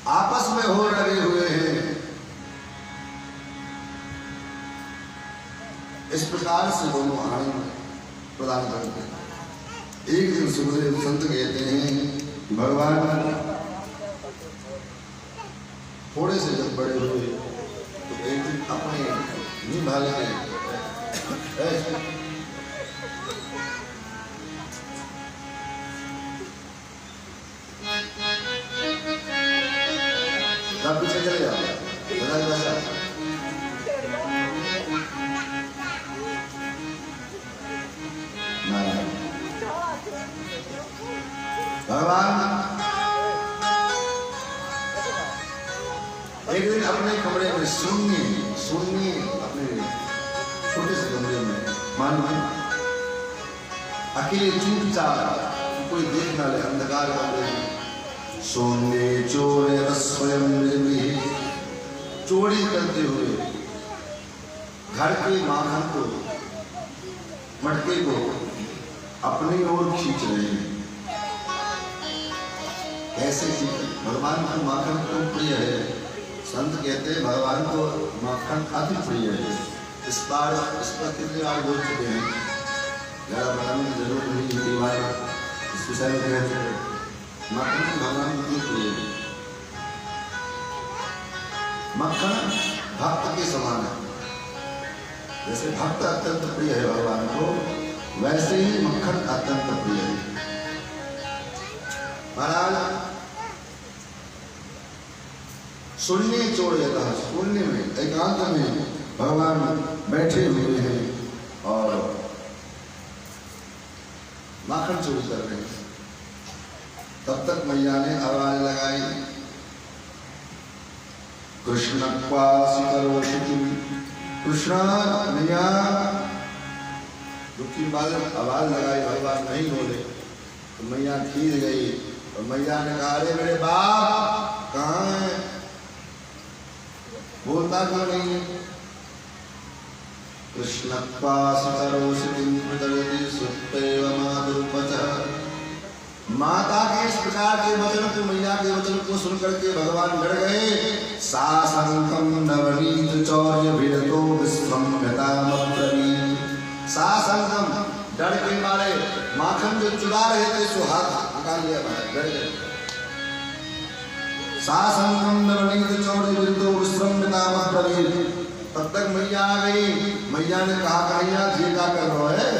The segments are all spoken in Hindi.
आपस में हो लगे हुए हैं। इस प्रकार से दोनों आनंद प्रदान करते हैं। एक दिन सुखदेव संत कहते हैं भगवान थोड़े से जब बड़े हुए तो एक दिन अपने निभाले पीछे चले जाओ भगवान एक दिन अपने कमरे में सुनिए अपने छोटे से कमरे में मान अकेले चुपचाप कोई देख ना ले अंधकार कमरे में सोने चोर स्वयं चोरी करते हुए घर के माखन को मटके को अपनी ओर खींच रहे हैं। कैसे कि भगवान को माखन क्यों प्रिय है? संत कहते हैं भगवान को माखन अति प्रिय है। इस पर कितने बार बोल चुके हैं, ज़्यादा बताने की जरूरत नहीं। कई बार इस विषय में कह चुके हैं माखन को भगवान को क्यों प्रिय है। मक्खन भक्त के समान है। जैसे भक्त अत्यंत प्रिय है भगवान को, वैसे ही मक्खन अत्यंत प्रिय है। महाराज शून्य चोर जाता है, शून्य में एकांत में भगवान बैठे हुए हैं और माखन चोरी कर रहे हैं। तब तक मैया ने आवाज लगाई, कृष्ण कृष्ण मैया। दुखी बाल आवाज लगाई, भगवान नहीं बोले तो मैया खींच गई और मैया ने कहा अरे मेरे बाप कहाँ है, बोलता क्यों नहीं? कृष्ण माता के इस प्रकार के वचन को, मैया के वचन को सुनकर के भगवान डर गए। सासंकम नवनीत चौर्य भिरतो विस्मृतामब्रवीत। सासंकम डर के मारे माखन जो चुरा रहे थे सो हाथ निकाल लिया, डर गए। सासंकम नवनीत चौर्य भिरतो विस्मृतामब्रवीत। तब तक मैया आ गई। मैया ने कहा कन्हैया जी क्या कर रहा है?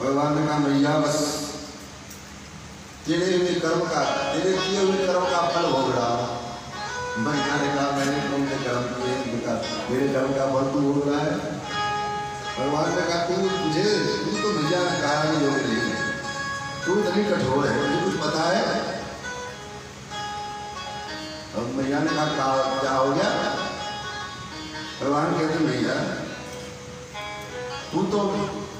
भगवान ने कहा मैया बस तेरे किए हुए कर्म का फल भोग रहा। मैया ने कहा मैंने तुमने कर्म किए, मेरे कर्म का फल तू भोग रहा है। भगवान ने कहा तू तो भैया ने कहा नहीं योग नहीं, तू इतनी कठोर है, तुझे कुछ पता है? अब मैया ने कहा क्या हो गया? भगवान कहते मैया तू तो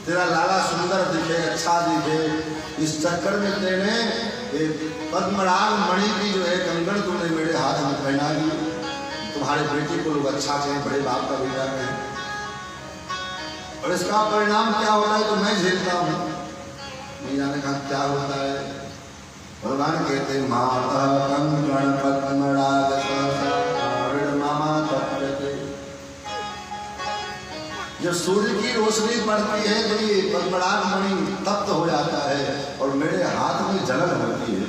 तेरा लाला सुंदर दिखे, अच्छा दिखे, इस चक्कर में तेने पद्मराग मणि की जो है कंगन तूने मेरे हाथ में पहना दी। तुम्हारे बेटे को लोग अच्छा कहें, बड़े बाप का बेटा कहें, और इसका परिणाम क्या होता है तो मैं झेलता हूँ। मैया ने कहा क्या होता है? भगवान कहते माता कंगन पद्मराग जब सूर्य की रोशनी पड़ती है तो ये पद्मराग मणि तप्त हो जाता है और मेरे हाथ में जलन होती है।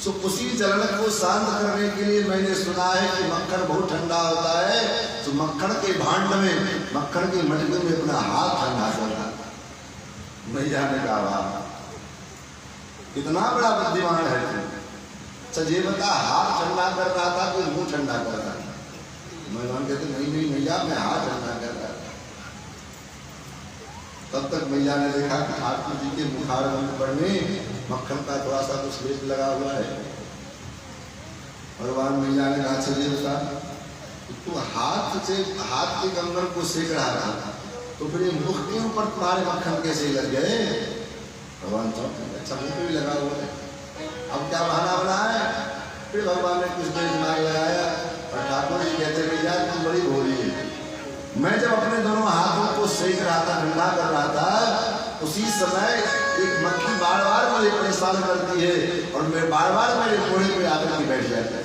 तो उसी जलन को शांत करने के लिए मैंने सुना है कि मक्खन बहुत ठंडा होता है, तो मक्खन के भांड में, मक्खन के मटके में अपना हाथ ठंडा करना। मैया ने कहा कितना बड़ा बुद्धिमान है तू। अच्छा ये बता हाथ ठंडा कर रहा था कि मुंह ठंडा कर रहा था? भगवान कहते नहीं मैया मैं हाथ ठंडा कर रहा था। तब तक मैया ने देखा कि ठाकुर जी के मुखार पर में मक्खन का थोड़ा सा कुछ लेप लगा हुआ है। भगवान मैया ने कहा चलिए बता तू हाथ के कंगन को सेक रहा था तो फिर ये मुख के ऊपर तुम्हारे मक्खन कैसे लग गए? भगवान अच्छा मुख भी लगा हुआ है, अब क्या बहाना बना है? फिर भगवान ने कुछ देर दिमाग लगाया और ठाकुर जी कहते भैया तुम बड़ी भोली है। मैं जब अपने दोनों हाथों को सेक रहा था, ठंडा कर रहा था, उसी समय एक मक्खी बार बार मुझे परेशान करती है और मैं बार बार मेरे कोने पे आकर के बैठ जाता है।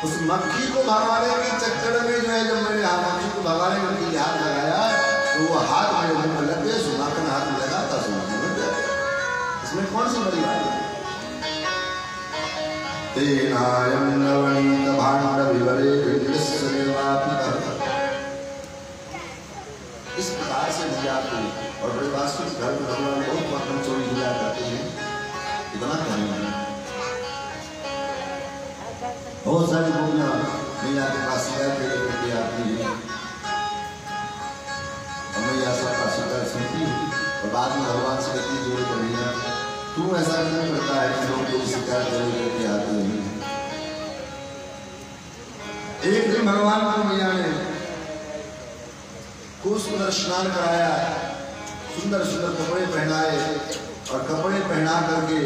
उस मक्खी को भगाने के चक्कर में जो है, जब मैंने मक्खी को भगाने के लिए हाथ लगाया तो वो हाथ मेरे मुंह में लग गया, सुनाखन हाथ में लगा था, सुनाखन लग गया। इसमें कौन सी बड़ी बात है? तेनायं नवनीत भाण्ड विवरे विदृश्य निर्वापितः। इस प्रकार से दिया को और वास्तविक घर में भगवान बहुत मक्खन चोरी दिया करते हैं। इतना कहना बहुत सारी गोपियां मैया के पास शिकायत करके आती है और मैया सबका शिकायत सुनती है और बाद में भगवान से कहती जोड़ कर मैया तू ऐसा क्यों करता है कि लोग कोई शिकायत करके आते हैं। एक दिन भगवान को मैया ने खूब सुंदर स्नान कराया, सुंदर सुंदर कपड़े पहनाए और कपड़े पहना करके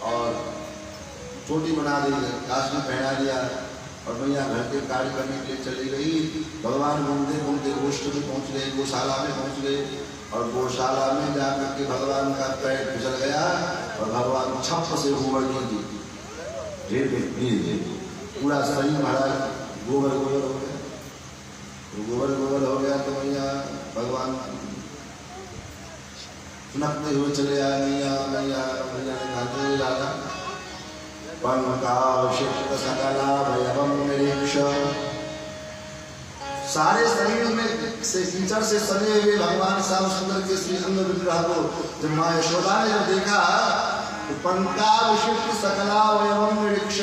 और चोटी बना दी, काशी पहना दिया और मैया घर के कार्य करने के लिए चली गई। भगवान घूमते घूमते गोष्ठ में पहुंच गए, गौशाला में पहुंच गए और गौशाला में जाकर के भगवान का पैर फिसल गया और भगवान छप से गोबर की पूरा शरीर महाराज गोबर गोबर हो गया। गोबर गोबर हो गया तो मैया भगवान सुनकते हुए चले आए। मैया मैया मैया ने कहा जाता पंकाशिक्त सकलावयवं निरीक्ष। सारे शरीर में से कीचड़ से सने हुए भगवान श्याम सुंदर के श्री अंग विग्रह को जब माँ यशोदा ने जब देखा तो पंकाशिक्त सकलावयवं निरीक्ष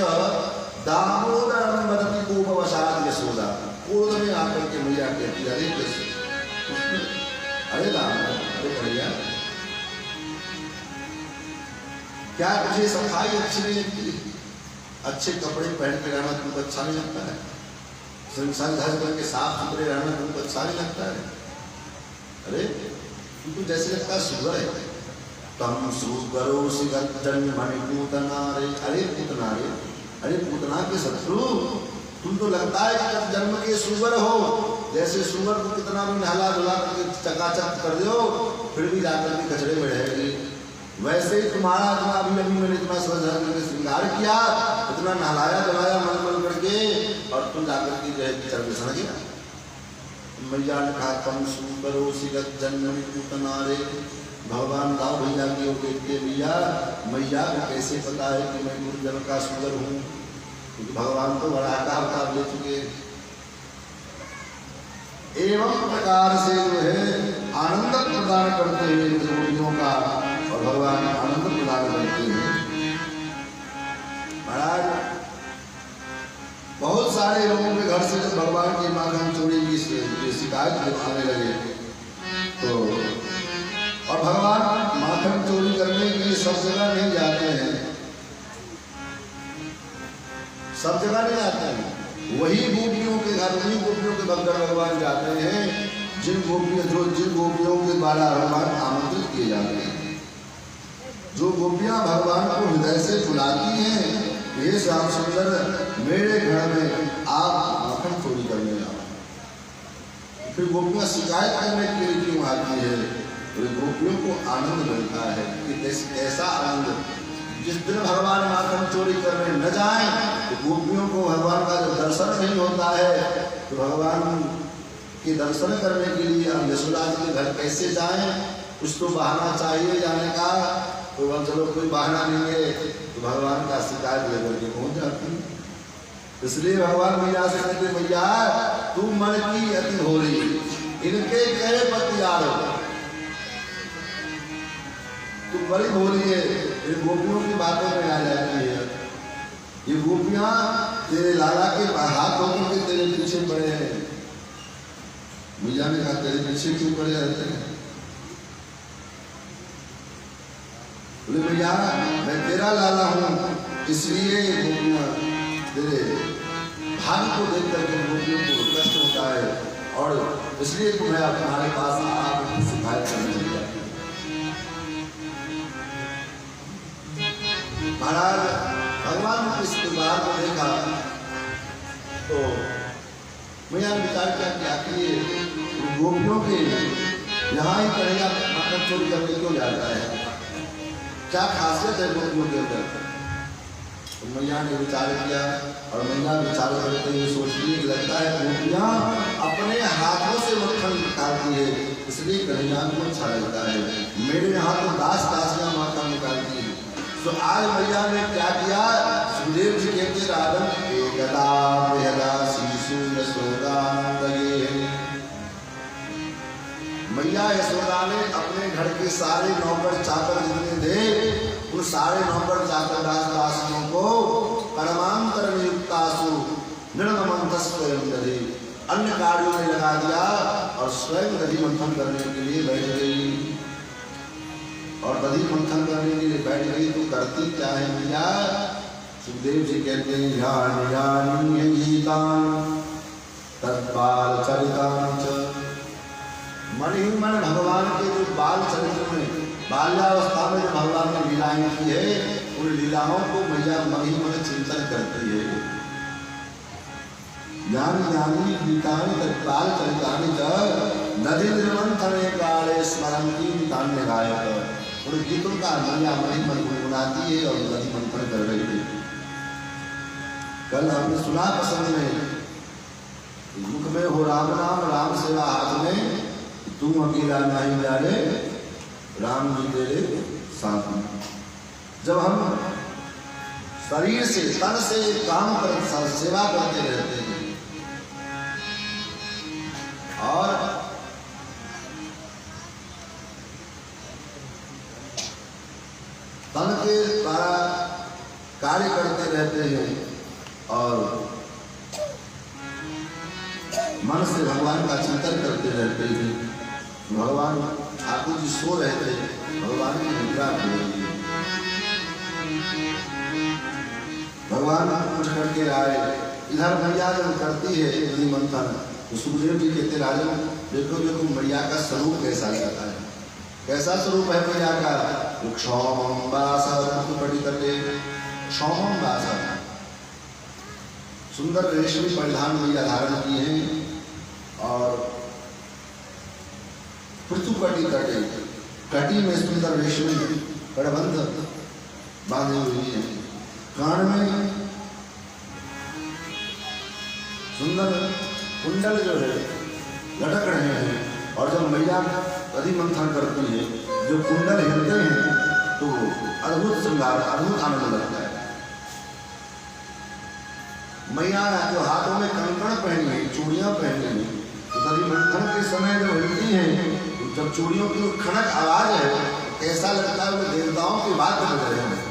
दामोदरं वदति कोपवशात् यशोदा। क्रोध में आकर के मैया कहती अरे कृष्ण, अरे दामोदर, अरे भैया क्या तुझे सफाई अच्छी नहीं लगती? अच्छे कपड़े पहन के रहना तुमको अच्छा नहीं लगता है? संसार धज करके साफ सुथरे रहना तुमको अच्छा नहीं लगता है? अरे तुमको जैसे लगता है सुगर है। तम सुगरो सिगंधन मणिपूतना रे। अरे पूतना रे, अरे पूतना के शत्रु, तुम तो लगता है कि जन्म के सुगर हो। जैसे सुगर को कितना भी नहला धुला करके चकाचक कर दो फिर भी जाकर के कचरे में रहेगी, वैसे ही तुम्हारा इतना अभी मैंने इतना सजा करके श्रृंगार किया, इतना नहलाया धुलाया मल मल करके और तुम जाकर के जो है कीचड़ में सड़ गया। मैया ने कहा कम सुकरो सिगत जन्म पूतना रे। भगवान दाव भैया की ओर देखते भैया मैया को कैसे पता है कि मैं गुरुजन का सुगर हूँ, क्योंकि भगवान तो बड़ा अवतार ले चुके। एवं प्रकार से जो है आनंद प्रदान करते हैं गोपियों का और भगवान आनंद प्रदान करते हैं। महाराज बहुत सारे लोगों के घर से जब भगवान की माखन चोरी की शिकायत आने लगे तो और भगवान माखन चोरी करने के लिए सब जगह नहीं जाते हैं, सब जगह नहीं जाते हैं। वही गोपियों के घर, वही गोपियों के बगैर भगवान जाते हैं जिन गोपियों के द्वारा भगवान आमंत्रित किए जाते हैं। जो गोपियां भगवान को हृदय से बुलाती हैं, ये श्याम सुंदर मेरे घर में आप माखन चोरी करने आओ। फिर गोपियां शिकायत करने के लिए क्यों आती है? तो गोपियों को आनंद मिलता है कि ऐसा आनंद जिस दिन भगवान माखन चोरी करने न जाएं तो गोपियों को भगवान का जब दर्शन नहीं होता है तो भगवान के दर्शन करने के लिए हम यशोदा जी के घर कैसे जाएं? कुछ तो बहाना चाहिए जाने का। तो हम चलो कोई बहाना नहीं है तो भगवान का शिकायत लेकर के पहुंच जाती है। इसलिए भगवान मैया से कहते मैया तू मन की अति भोली, इनके कहे पतियारो, तू बड़ी भोली है, इन गोपियों की बातों में आ जाती है। ये गोपियां तेरे लाला के हाथ होकर के तेरे पीछे पड़े हैं। मैया ने कहा तेरे पीछे क्यों पड़े रहते हैं? बोले भैया मैं तेरा लाला हूँ, इसलिए गोपियां तेरे भाग्य को देख करके गोपियों को कष्ट होता है और इसलिए तुम्हें तुम्हारे पास आप शिकायत करने लग जाती है। महाराज भगवान ने इस परिवार को देखा तो मैया ने विचार किया कि आखिर गोपियों के यहाँ ही करेगा माखन चोरी करने क्यों जाता है? क्या खासियत है गोपियों के अंदर? तो मैया ने विचार किया और मैया विचार करते हुए सोचती है कि लगता है गोपियाँ अपने हाथों से मक्खन निकालती है, इसलिए कन्हैया को अच्छा लगता है। मेरे यहाँ तो दास दासियाँ मक्खन निकालती है। तो आज मैया ने क्या किया, सुखदेव जी कहते राधन एकदा बेहदा शिशु यशोदानंदये। मैया यशोदा ने अपने घर के सारे नौकर चाकर जितने थे उन सारे नौकर चाकर दास दासियों को कर्मांतर नियुक्तासु निर्मंथस्वयं दधि अन्य कार्यों में लगा दिया और स्वयं दधि मंथन करने के लिए बैठ गई। और दधि मंथन करने के लिए बैठ गई तो करती क्या है मैया? सुखदेव जी कहते हैं ध्यान ज्ञानी गीतान तत्बाल चरितान च। मन ही मन भगवान के जो बाल चरित्र में बाल्यावस्था में जो भगवान ने लीलाएं की है उन लीलाओं को मैया मन ही मन चिंतन करती है। ज्ञान ज्ञानी गीतानि तत्काल चरितानि च नदी निर्मंथने काले स्मरन्ती तान्य गायक। उन गीतों का मैया मन ही मन गुनगुनाती है और नदी मंथन कर रही है। कल हमने सुना पसंद में मुख में हो राम नाम राम सेवा हाथ में तुम अकेला नहीं जाने राम जी तेरे साथ में। जब हम शरीर से तन से काम कर सेवा करते रहते हैं और तन के द्वारा कार्य करते रहते हैं और मन से भगवान का चिंतन करते रहते हैं। भगवान ठाकुर जी सो रहे थे, भगवान की निद्रा हो रही है। भगवान कुछ करके आए, इधर मैया जब करती है नदी मंथन तो सुखदेव जी कहते राजन देखो देखो मैया का स्वरूप कैसा लगता है। कैसा स्वरूप है मैया का? क्षौम बास सुंदर रेशमी परिधान मैया धारण की है और पृथुकटी तटे कटी में सुंदर रेशमी कड़बंध बांधी हुई है। कान में सुंदर कुंडल जो है लटक रहे हैं और जब मैया नदी मंथन करती है जो कुंडल हिलते हैं तो अद्भुत श्रृंगार अद्भुत आनंद लगता है। मैया जो हाथों में कंकण पहनी है, चूड़ियां पहनी है, तो नदी मंथन के समय जब हिलती हैं जब चूड़ियों की खनक आवाज है ऐसा लगता है वो देवताओं की बात कर रहे हैं।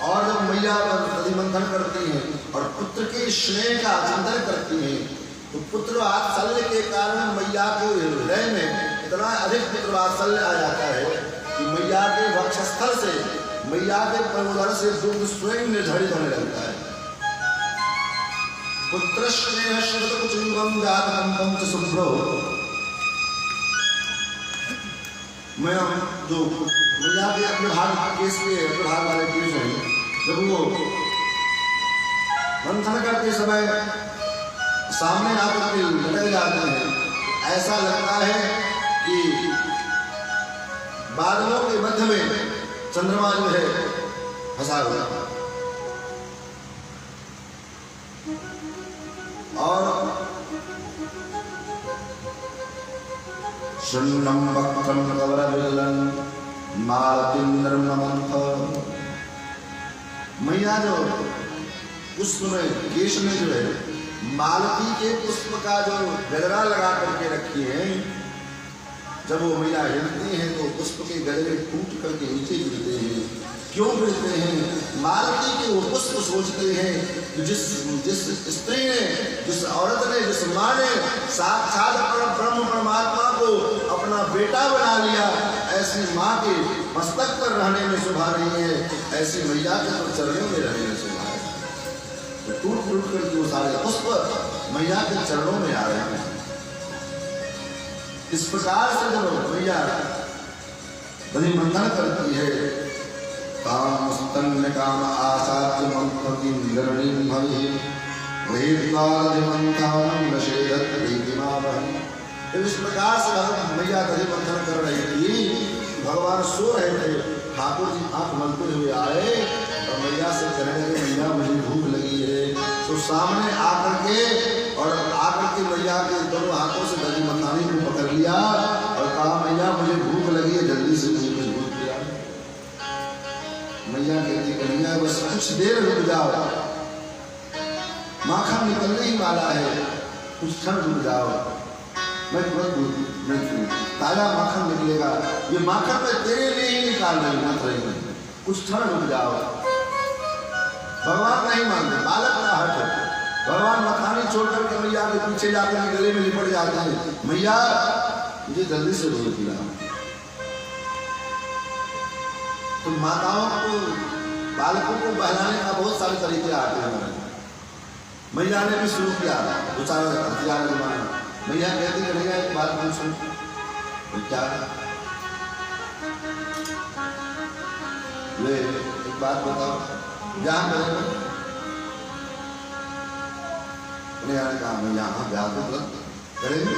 और जब मैया नदी मंथन करती हैं और पुत्र के स्नेह का चिंतन करती हैं तो पुत्र वात्सल्य के कारण मैया के हृदय में इतना अधिक पुत्र वात्सल्य आ जाता है कि मैया के वक्षस्थल से मैया के परोदर से दुग्ध स्वयं निर्धारित होने लगता है। पुत्र स्नेह श्रुतकुचुंबम जातकंपम च शुभ्रो। मैं जो मैया के अपने भाग केस के अपने भाग वाले केस हैं जब वो मंथन करते समय सामने आकर के लटक जाते हैं ऐसा लगता है कि बादलों के मध्य में चंद्रमा जो है फंसा हुआ और शृण्णं वक्त्रं कवरविल्लं मालतीन्द्रमनंथ। मैया जो पुष्प में केश में जो है मालती के पुष्प का जो गजरा लगा करके रखी है जब वो मैया हिलती हैं तो पुष्प के गजरे टूट करके नीचे गिरते हैं। क्यों गिरते हैं? मालती के वो पुष्प सोचते हैं कि जिस स्त्री ने जिस औरत ने जिस माँ ने साक्षात ब्रह्म परमात्मा को अपना बेटा बना लिया ऐसी माँ के मस्तक पर रहने में शोभा नहीं है, ऐसी मैया के तो चरणों में रहने में शोभा है। तो टूट टूट कर वो सारे पुष्प मैया के चरणों में आ रहे हैं। इस प्रकार से जब मैया नदी मंथन करती है काम स्तन्य काम आसाद्य मंथति निगरणीं भवि वेदवादिमंथानं नशेदत दीपिमावहं। इस प्रकार से मैया नदी मंथन कर रही थी, भगवान सो ठाकुर जी आंख मलते हुए आए और मैया से कहने लगे मैया मुझे भूख लगी है। तो सामने आकर के मैया के दोनों हाथों से दही मखानी को पकड़ लिया और कहा मैया मुझे भूख लगी है, जल्दी से मुझे कुछ भूख दिया। मैया कहती कन्हैया बस कुछ देर रुक जाओ, माखन निकलने ही वाला है, कुछ क्षण रुक जाओ, मैं तुरंत ताजा माखन निकलेगा, ये माखन मैं तेरे लिए ही निकाल रही हूँ, कुछ क्षण रुक जाओ। भगवान नहीं मानते, बालक का हट है। भगवान मखानी छोड़कर के मैया के पीछे जाकर के गले में लिपट जाते हैं, मैया मुझे जल्दी से दूध पिलाओ। तो माताओं को बालकों को बहलाने का बहुत सारे तरीके आते हैं। मैया ने भी शुरू किया, दो चार हथियार जमाना। मैया कहती कि भैया एक बात पूछूं, क्या ले एक बात बताओ, जहाँ करेंगे? मैया ने कहा मैं यहाँ ब्याह तो तुरंत करेंगे,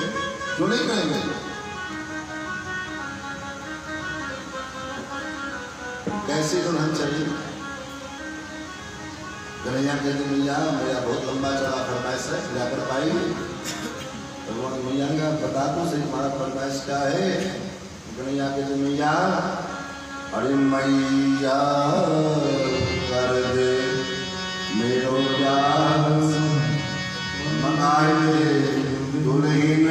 क्यों नहीं करेंगे? कैसी दुल्हन चाहिए? कन्हैया कहते मैया मेरा बहुत लंबा चौड़ा फरमाइश है, क्या कर पाएंगे? भगवान मैया का बता दो सही तुम्हारा फरमाइश क्या है? कन्हैया कहते मैया अरे मैया कर दे मेरो प्यार मंगाए दुल्हन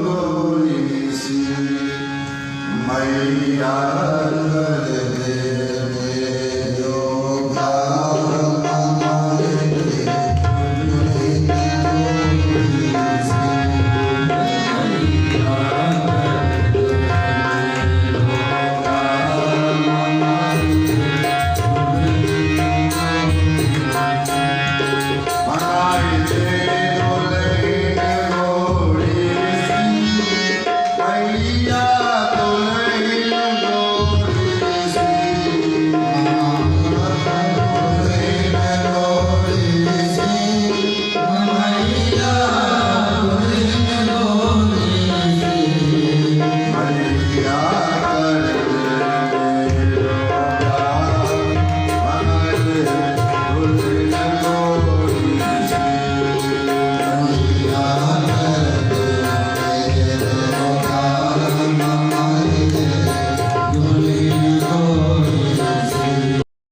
गोरी सी, मैया कर